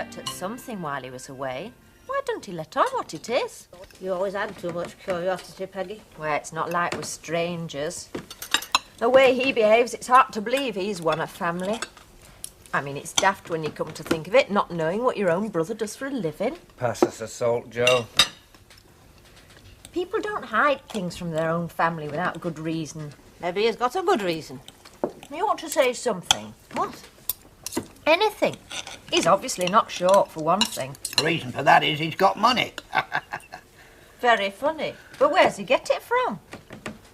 worked at something while he was away. Why don't he let on what it is? You always had too much curiosity, Peggy. Well, it's not like we're strangers. The way he behaves, it's hard to believe he's one of family. I mean, it's daft when you come to think of it, not knowing what your own brother does for a living. Pass us the salt, Joe. People don't hide things from their own family without good reason. Maybe he's got a good reason. You ought to say something. What? Anything. He's obviously not short, for one thing. The reason for that is he's got money. Very funny. But where's he get it from?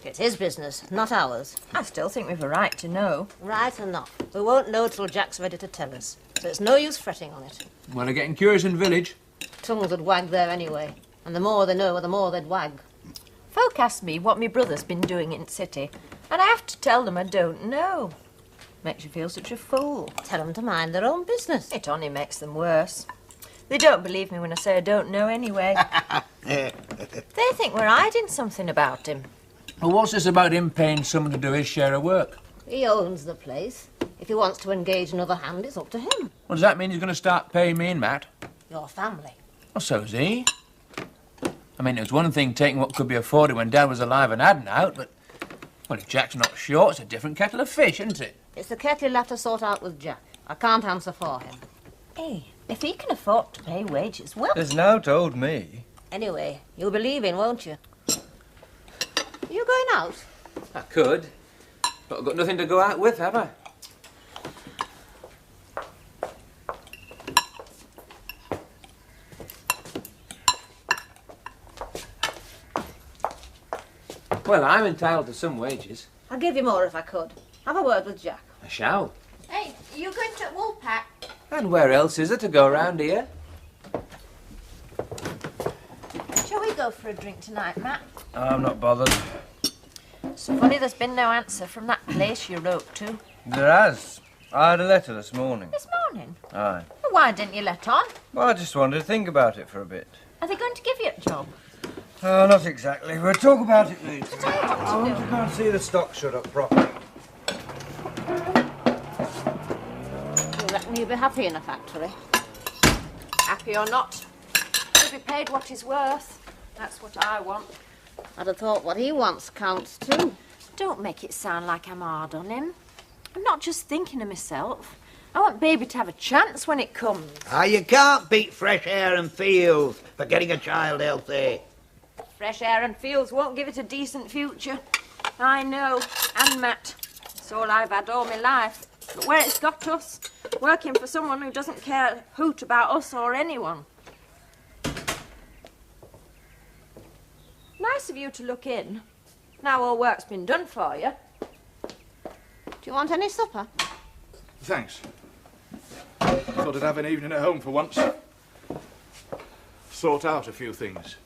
It's his business, not ours. I still think we've a right to know. Right or not, we won't know till Jack's ready to tell us. So it's no use fretting on it. Well, they're getting curious in the village. Tongues would wag there anyway. And the more they know, the more they'd wag. Folk ask me what my brother's been doing in the city, and I have to tell them I don't know. Makes you feel such a fool. Tell them to mind their own business. It only makes them worse. They don't believe me when I say I don't know anyway. They think we're hiding something about him. Well, what's this about him paying someone to do his share of work? He owns the place. If he wants to engage another hand, it's up to him. Well, does that mean he's going to start paying me and Matt? Your family. Well, so's he. I mean, it was one thing taking what could be afforded when Dad was alive and hadn't out, but... Well, if Jack's not short, it's a different kettle of fish, isn't it? It's the kettle you'll have to sort out with Jack. I can't answer for him. Hey, if he can afford to pay wages, well... There's no told me. Anyway, you'll be leaving, won't you? Are you going out? I could. But I've got nothing to go out with, have I? Well, I'm entitled to some wages. I'd give you more if I could. Have a word with Jack. I shall. Hey, you going to Woolpack? And where else is there to go round here? Shall we go for a drink tonight, Matt? I'm not bothered. So funny there's been no answer from that place you wrote to. There has. I had a letter this morning. This morning? Aye. Well, why didn't you let on? Well, I just wanted to think about it for a bit. Are they going to give you a job? Oh, not exactly. We'll talk about it later. Tell you what to I want to go and see the stock shut up properly. You reckon you'll be happy in a factory? Happy or not, he'll be paid what he's worth. That's what I want. I'd have thought what he wants counts too. Don't make it sound like I'm hard on him. I'm not just thinking of myself. I want Baby to have a chance when it comes. You can't beat fresh air and fields for getting a child healthy. Fresh air and fields won't give it a decent future. I know, and Matt. It's all I've had all my life. But where it's got us, working for someone who doesn't care a hoot about us or anyone. Nice of you to look in. Now all work's been done for you. Do you want any supper? Thanks. Thought I'd have an evening at home for once. Sort out a few things.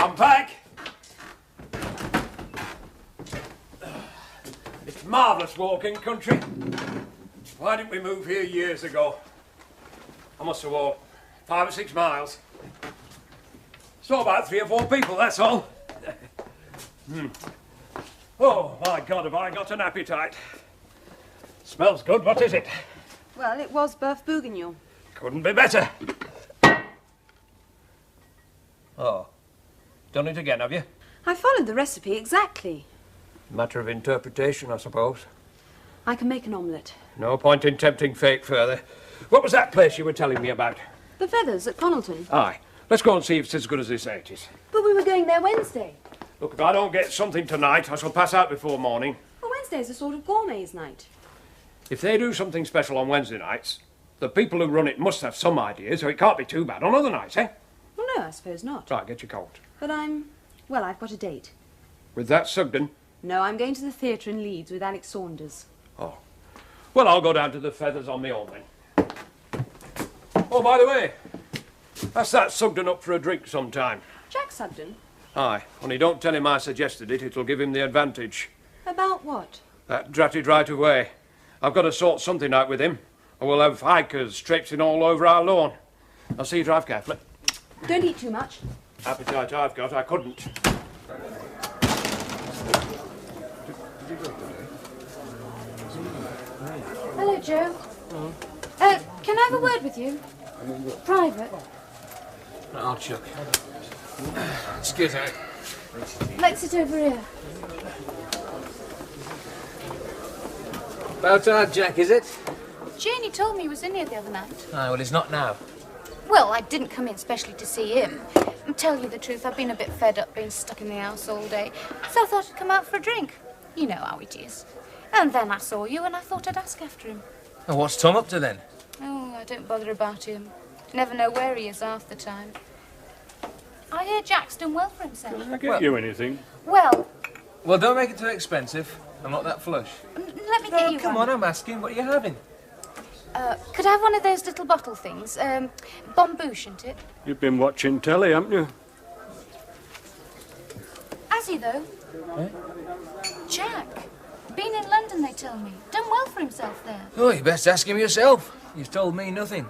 I'm back. It's marvellous walking country. Why didn't we move here years ago? I must have walked 5 or 6 miles. Saw about 3 or 4 people, that's all. Oh, my God, have I got an appetite. Smells good, what is it? Well, it was Boeuf Bourguignon. Couldn't be better. Oh. Done it again, have you? I followed the recipe exactly. Matter of interpretation, I suppose. I can make an omelette. No point in tempting fate further. What was that place you were telling me about? The Feathers at Connalton. Aye. Let's go and see if it's as good as they say it is. But we were going there Wednesday. Look, if I don't get something tonight, I shall pass out before morning. Well, Wednesday's a sort of gourmet's night. If they do something special on Wednesday nights, the people who run it must have some idea, so it can't be too bad on other nights, eh? Well, no, I suppose not. Right, get your coat. But I've got a date. With that Sugden? No, I'm going to the theatre in Leeds with Alex Saunders. Oh. Well, I'll go down to the Feathers on my own then. Oh, by the way, ask that Sugden up for a drink sometime. Jack Sugden? Aye, only don't tell him I suggested it. It'll give him the advantage. About what? That dratted right away. I've got to sort something out with him, or we'll have hikers traipsing all over our lawn. I'll see you drive carefully. Don't eat too much. Appetite I've got, I couldn't. Hello, Joe. Can I have a word with you? Private. I'll chuck. Excuse me. Let's sit over here. About time, Jack, is it? Janie told me he was in here the other night. Aye, well, he's not now. Well, I didn't come in specially to see him. I'll tell you the truth, I've been a bit fed up being stuck in the house all day, so I thought I'd come out for a drink. You know how it is. And then I saw you and I thought I'd ask after him. And what's Tom up to then? Oh, I don't bother about him. Never know where he is half the time. I hear Jack's done well for himself. Can I get you anything? Well, Well, don't make it too expensive. I'm not that flush. let me get you Come one. on, I'm asking. What are you having? Could I have one of those little bottle things? Bombouche, isn't it? You've been watching telly, haven't you? Has he, though? Jack. Been in London, they tell me. Done well for himself there. Oh, you best ask him yourself. You've told me nothing.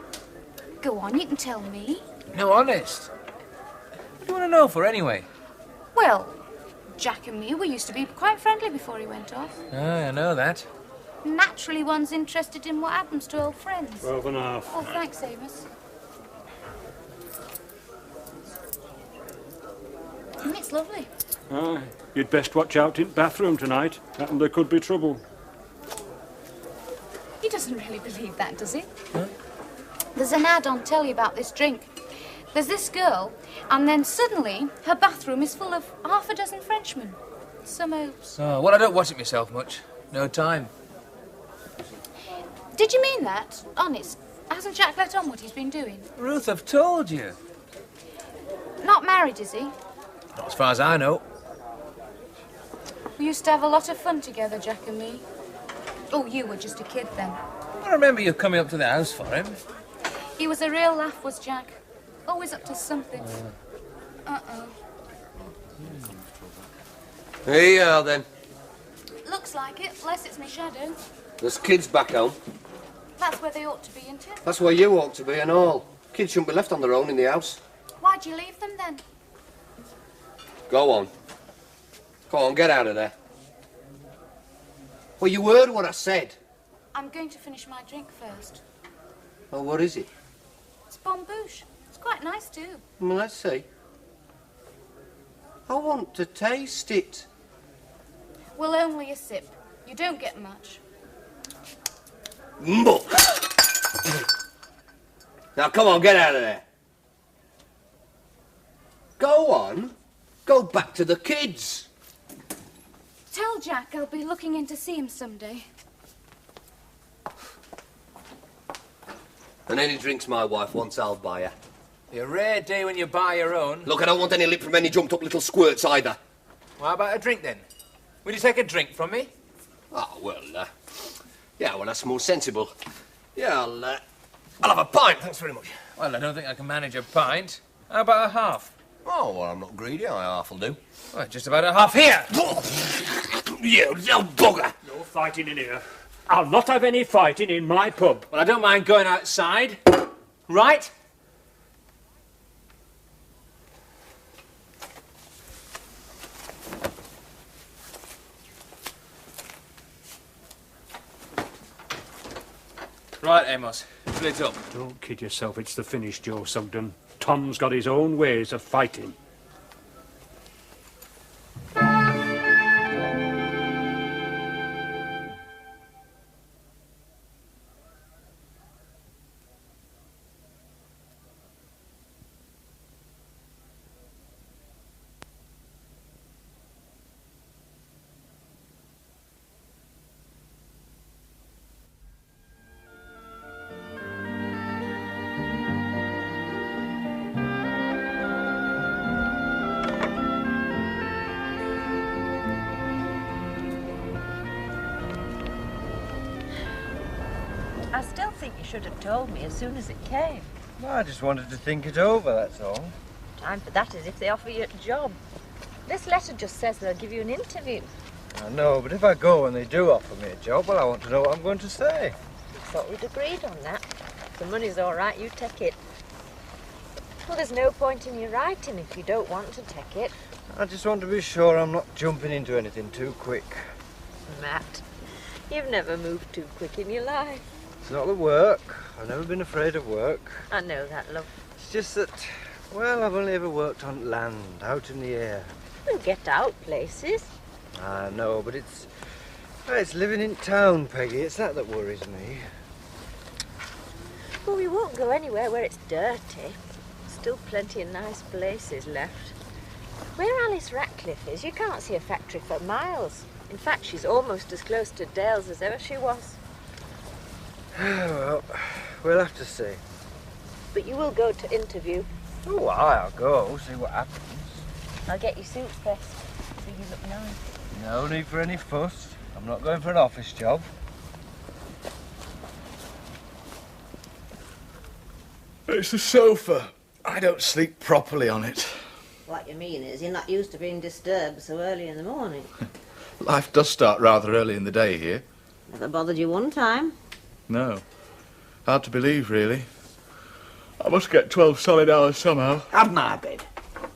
Go on, you can tell me. No, honest. What do you want to know for, anyway? Well, Jack and me, we used to be quite friendly before he went off. Aye, I know that. Naturally, one's interested in what happens to old friends. 12 and a half. Oh, thanks, Amos. It's lovely. Aye, you'd best watch out in the bathroom tonight. There could be trouble. He doesn't really believe that, does he? Huh? There's an ad on telly about this drink. There's this girl, and then suddenly her bathroom is full of half a dozen Frenchmen. Some oaks. Oh, well, I don't watch it myself much. No time. Did you mean that? Honest? Hasn't Jack let on what he's been doing? Ruth, I've told you. Not married, is he? Not as far as I know. We used to have a lot of fun together, Jack and me. Oh, you were just a kid then. I remember you coming up to the house for him. He was a real laugh, was Jack. Always up to something. Uh-oh. Here you are, then. Looks like it, unless it's my shadow. There's kids back home. That's where they ought to be, isn't it? That's where you ought to be and all. Kids shouldn't be left on their own in the house. Why'd you leave them then? Go on. Go on, get out of there. Well, you heard what I said. I'm going to finish my drink first. Oh, what is it? It's Bombouche. It's quite nice too. Well, let's see. I want to taste it. Well, only a sip. You don't get much. Muck. Now, come on, get out of there. Go on. Go back to the kids. Tell Jack I'll be looking in to see him someday. And any drinks my wife wants, I'll buy her. Be a rare day when you buy your own. Look, I don't want any lip from any jumped-up little squirts either. Well, how about a drink, then? Will you take a drink from me? Oh, well, yeah, well, that's more sensible. Yeah, I'll have a pint, thanks very much. Well, I don't think I can manage a pint. How about a half? Oh, well, I'm not greedy. Half will do. Well, just about a half here. You little bugger! No fighting in here. I'll not have any fighting in my pub. Well, I don't mind going outside. Right? Right, Amos. Fill it up. Don't kid yourself, it's the finish, Joe Sugden. Tom's got his own ways of fighting. I still think you should have told me as soon as it came. Well, I just wanted to think it over, that's all. Time for that is if they offer you a job. This letter just says they'll give you an interview. I know, but if I go and they do offer me a job, well, I want to know what I'm going to say. I thought we'd agreed on that. If the money's all right, you take it. Well, there's no point in you writing if you don't want to take it. I just want to be sure I'm not jumping into anything too quick. Matt, you've never moved too quick in your life. It's not the work. I've never been afraid of work. I know that, love. It's just that, well, I've only ever worked on land, out in the air. We'll get out places. I know, but it's living in town, Peggy. It's that worries me. Well, we won't go anywhere where it's dirty. Still plenty of nice places left. Where Alice Ratcliffe is, you can't see a factory for miles. In fact, she's almost as close to Dales as ever she was. Well, we'll have to see. But you will go to interview. Oh, I'll go, see what happens. I'll get your suit pressed so you look nice. No need for any fuss. I'm not going for an office job. It's the sofa. I don't sleep properly on it. What you mean is you're not used to being disturbed so early in the morning. Life does start rather early in the day here. Never bothered you one time. No. Hard to believe, really. I must get 12 solid hours somehow. Have my bed.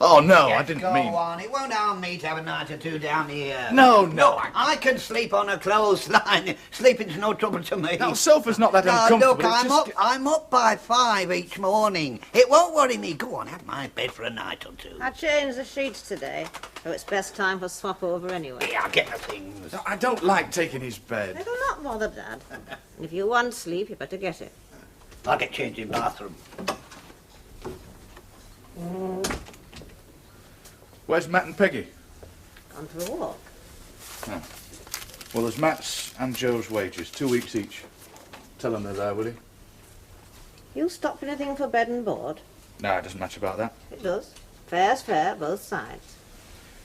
Oh, no, Yes, I didn't go mean... on. It won't harm me to have a night or two down here. No. I can sleep on a clothesline. Sleeping's no trouble to me. No, the sofa's not that uncomfortable. Look, It's I'm up by 5 each morning. It won't worry me. Go on, have my bed for a night or two. I changed the sheets today, so it's best time for swap over anyway. Yeah, I'll get the things. No, I don't like taking his bed. Never not bother, Dad. And if you want sleep, you better get it. I'll get changed in bathroom. Where's Matt and Peggy? Gone for a walk. Oh. Well, there's Matt's and Joe's wages, 2 weeks each. Tell them they're there, will you? You stop anything for bed and board? No, it doesn't matter about that. It does. Fair's fair, both sides.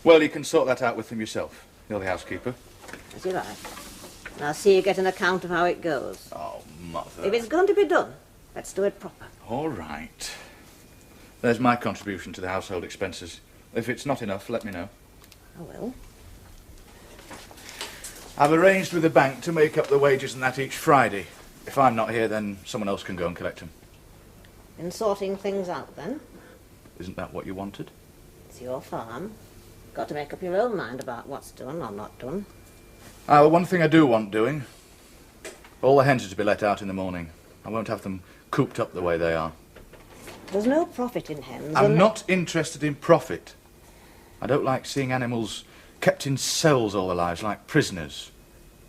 Well, you can sort that out with them yourself. You're the housekeeper. As you like. And I'll see you get an account of how it goes. Oh, Mother. If it's going to be done, let's do it proper. All right. There's my contribution to the household expenses. If it's not enough, let me know. I will. I've arranged with the bank to make up the wages and that each Friday. If I'm not here, then someone else can go and collect them. Been sorting things out then? Isn't that what you wanted? It's your farm. Got to make up your own mind about what's done or not done. Well, one thing I do want doing. All the hens are to be let out in the morning. I won't have them cooped up the way they are. There's no profit in hens. I'm not interested in profit. I don't like seeing animals kept in cells all their lives like prisoners.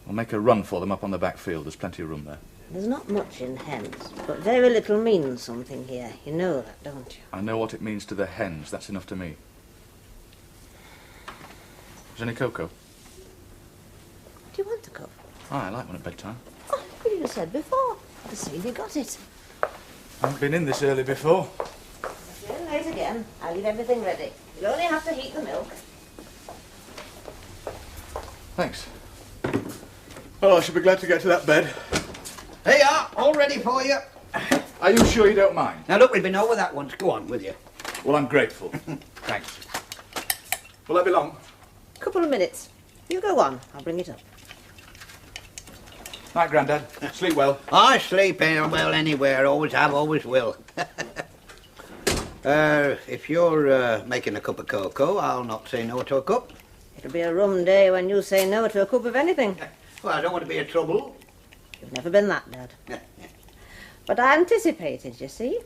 I'll make a run for them up on the back field. There's plenty of room there. There's not much in hens, but very little means something here. You know that, don't you? I know what it means to the hens. That's enough to me. Is any cocoa? Do you want to go? Oh, I like one at bedtime. Oh, you said before. I'd have seen you got it. I haven't been in this early before. If you're late again, I'll leave everything ready. You'll only have to heat the milk. Thanks. Oh, I should be glad to get to that bed. Here you are, all ready for you. Are you sure you don't mind? Now look, we've been over that once. Go on with you. Well, I'm grateful. Thanks. Will that be long? Couple of minutes. You go on. I'll bring it up. Night, Grandad. Sleep well. I sleep well anywhere. Always have, always will. If you're making a cup of cocoa, I'll not say no to a cup. It'll be a rum day when you say no to a cup of anything. Well, I don't want to be a trouble. You've never been that, Dad. But I anticipated, you see.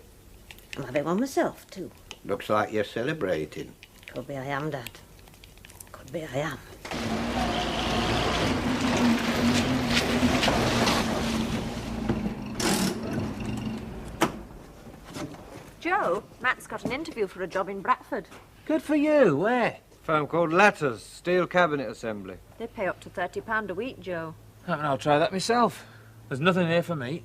I'm having one myself, too. Looks like you're celebrating. Could be I am, Dad. Could be I am. Joe, Matt's got an interview for a job in Bradford. Good for you. Where? Firm called Letters, Steel Cabinet Assembly. They pay up to £30 a week, Joe. I mean, I'll try that myself. There's nothing here for me.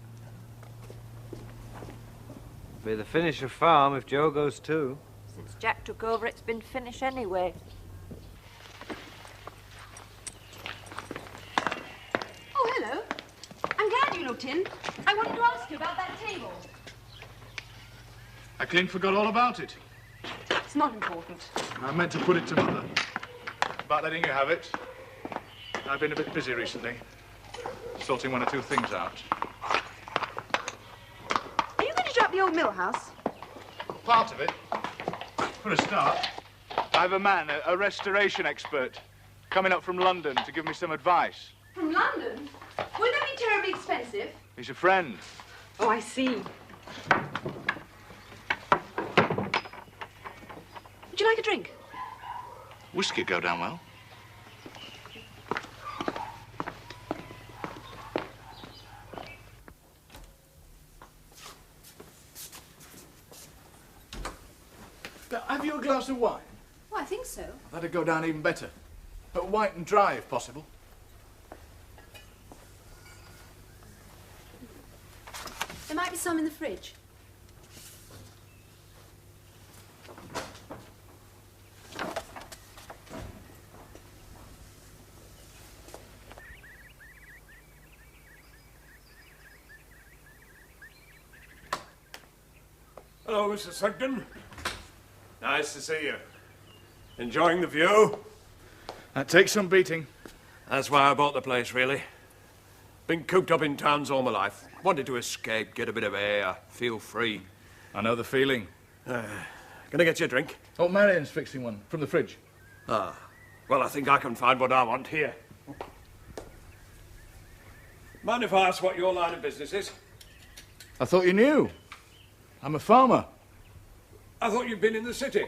Be the Finisher farm if Joe goes too. Since Jack took over, it's been finished anyway. Oh, hello. I'm glad you looked in. I wanted to ask you about that table. I clean forgot all about it. It's not important. I meant to put it to Mother. About letting you have it. I've been a bit busy recently, sorting one or two things out. Are you going to drop the old mill house? Part of it. For a start, I have a man, a restoration expert, coming up from London to give me some advice. From London? Wouldn't that be terribly expensive? He's a friend. Oh, I see. Would you like a drink? Whiskey go down well. Now, have you a glass of wine? Oh, I think so. That'd go down even better. But white and dry, if possible. There might be some in the fridge. Hello, Mr. Sugden. Nice to see you. Enjoying the view? That takes some beating. That's why I bought the place, really. Been cooped up in towns all my life. Wanted to escape, get a bit of air, feel free. I know the feeling. Can I get you a drink? Oh, Marion's fixing one from the fridge. Ah, well, I think I can find what I want here. Mind if I ask what your line of business is? I thought you knew. I'm a farmer. I thought you'd been in the city,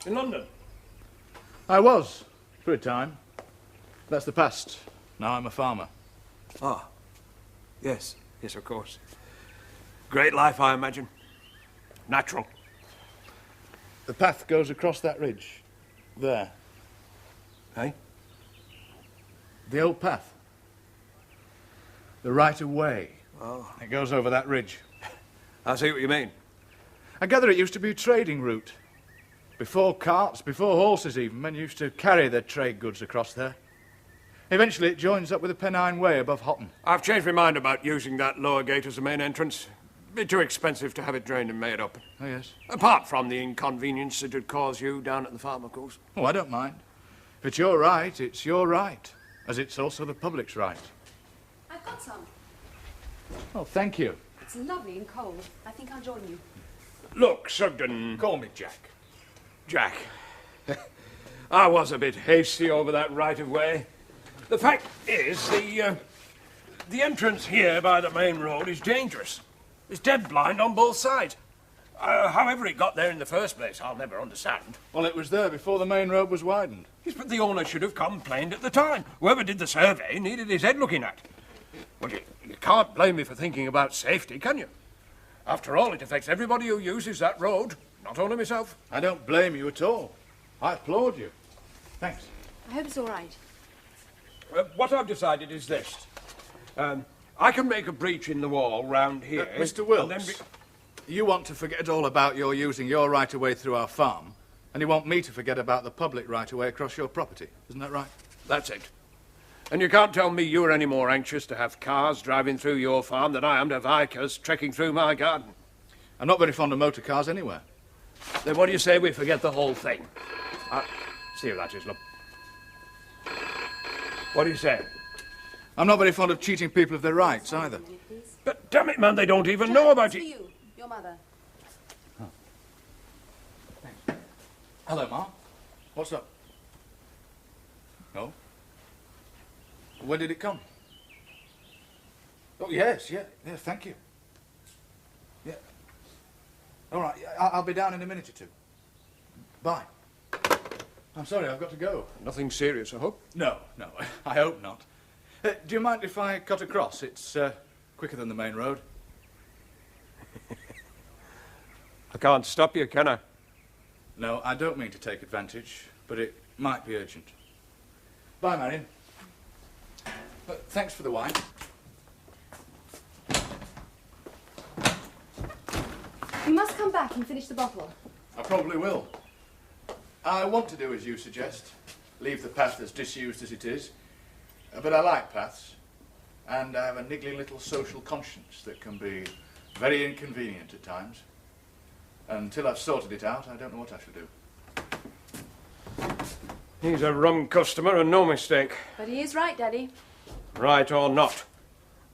in London. I was, for a time. That's the past. Now I'm a farmer. Ah, yes, yes, of course. Great life, I imagine. Natural. The path goes across that ridge. There. Hey? The old path. The right of way. Oh. It goes over that ridge. I see what you mean. I gather it used to be a trading route. Before carts, before horses even, men used to carry their trade goods across there. Eventually it joins up with the Pennine Way above Hotton. I've changed my mind about using that lower gate as a main entrance. Bit too expensive to have it drained and made up. Oh, yes. Apart from the inconvenience it would cause you down at the farm, of course. Oh, I don't mind. If it's your right, it's your right. As it's also the public's right. I've got some. Oh, thank you. It's lovely and cold. I think I'll join you. Look, Sugden. Call me Jack. Jack. I was a bit hasty over that right-of-way. The fact is, the entrance here by the main road is dangerous. It's dead blind on both sides. However it got there in the first place, I'll never understand. Well, it was there before the main road was widened. Yes, but the owner should have complained at the time. Whoever did the survey needed his head looking at. Well, you can't blame me for thinking about safety, can you? After all, it affects everybody who uses that road, not only myself. I don't blame you at all. I applaud you. Thanks. I hope it's all right. What I've decided is this. I can make a breach in the wall round here. Mr. Wilkes, you want to forget all about your using your right-of-way through our farm, and you want me to forget about the public right-of-way across your property. Isn't that right? That's it. And you can't tell me you're any more anxious to have cars driving through your farm than I am to have hikers trekking through my garden. I'm not very fond of motor cars anywhere. Then what do you say we forget the whole thing? See you later, Islam. What do you say? I'm not very fond of cheating people of their rights, either. But damn it, man, they don't even know about it. For you, your mother. Hello, Ma. What's up? No? When did it come? Oh, yes, yeah, thank you. Yeah. All right, I'll be down in a minute or two. Bye. I'm sorry, I've got to go. Nothing serious, I hope? No, I hope not. Do you mind if I cut across? It's quicker than the main road. I can't stop you, can I? No, I don't mean to take advantage, but it might be urgent. Bye, Marion. But thanks for the wine. You must come back and finish the bottle. I probably will. I want to do as you suggest. Leave the path as disused as it is. But I like paths. And I have a niggling little social conscience that can be very inconvenient at times. Until I've sorted it out, I don't know what I shall do. He's a rum customer and no mistake. But he is right, Daddy. Right or not.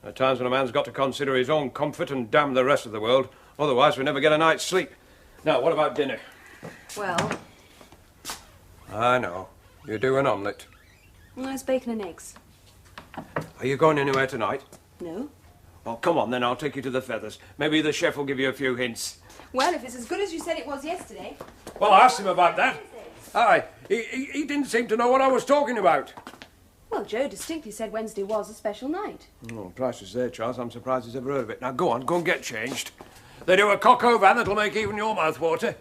There are times when a man's got to consider his own comfort and damn the rest of the world. Otherwise, we never get a night's sleep. Now, what about dinner? Well, I know. You do an omelette. nice bacon and eggs. Are you going anywhere tonight? No? Well, come on, then I'll take you to the Feathers. Maybe the chef will give you a few hints. Well, if it's as good as you said it was yesterday. Well, I asked him about that. Aye, he didn't seem to know what I was talking about. Well, Joe distinctly said Wednesday was a special night. Oh, price is there, Charles. I'm surprised he's ever heard of it. Now, go and get changed. They do a cock over that'll make even your mouth water.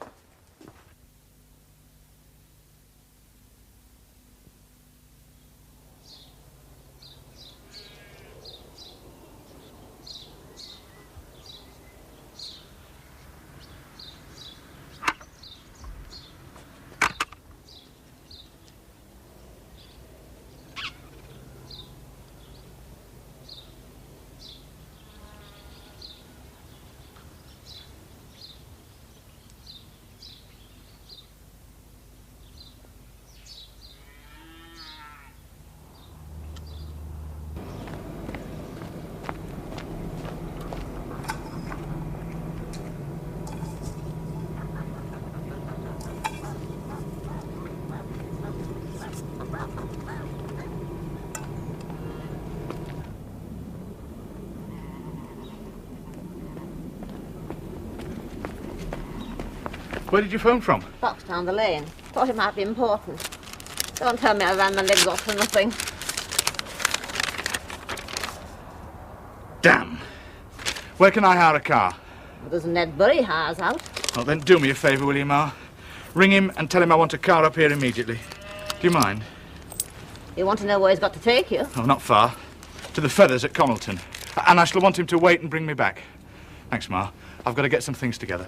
Where did you phone from? Box down the lane. Thought it might be important. Don't tell me I ran my legs off for nothing. Damn. Where can I hire a car? Well, there's Ned Bury hires out. Well, then do me a favour, will you, Ma? Ring him and tell him I want a car up here immediately. Do you mind? You want to know where he's got to take you? Oh, not far. To the Feathers at Connelton. And I shall want him to wait and bring me back. Thanks, Ma. I've got to get some things together.